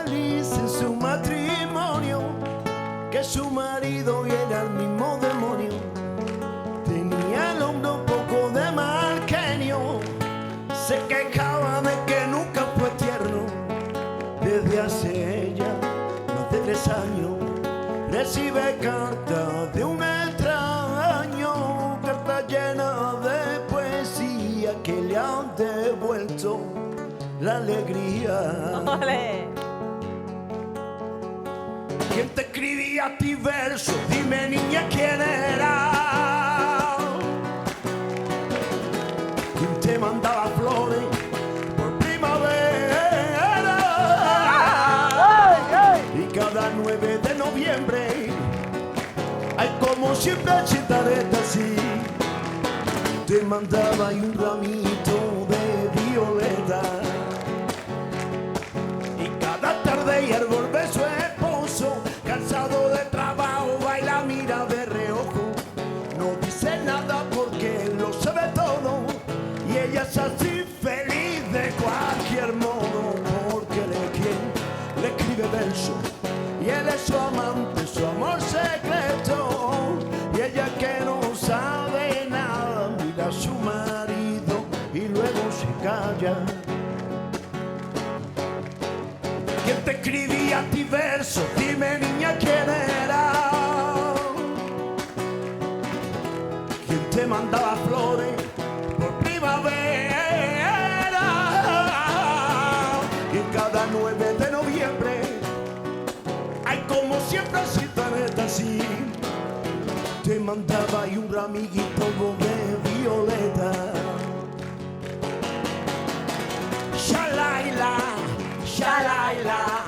feliz en su matrimonio, que su marido era el mismo demonio. Tenía el hombre un poco de mal genio, se quejaba de que nunca fue tierno. Desde hace ya más de 3 años recibe cartas de un extraño, cartas llenas de poesía que le han devuelto la alegría. ¡Ole! ¿Quién te escribía a ti versos? Dime, niña, ¿quién era? ¿Quién te mandaba flores por primavera? Y cada 9 de noviembre hay como siempre chitareta así. Te mandaba un ramito de violeta. Y cada tarde y al volver su esposo, cansado de trabajo, baila, mira de reojo. No dice nada porque lo sabe todo. Y ella es así feliz de cualquier modo, porque le escribe versos. Y él es su amante, su amor secreto. Y ella que no sabe nada, mira a su marido y luego se calla. ¿Quién te escribía a ti versos? Dime, niña, ¿quién era? ¿Quién te mandaba flores por primavera? Y cada 9 de noviembre hay como siempre citareta así. Te mandaba ahí un ramiguito de violeta. Shalaila, shalaila,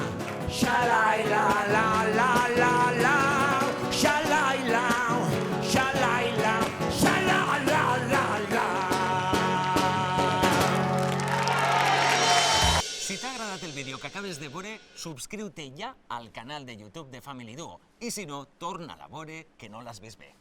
shalaila, la la la la, shalaila, shalaila, shalala la la. Si t'ha agradat el vídeo que acabes de veure, subscriu-te ja al canal de YouTube de Family Duo. I si no, torna a la veure que no l'has vist bé.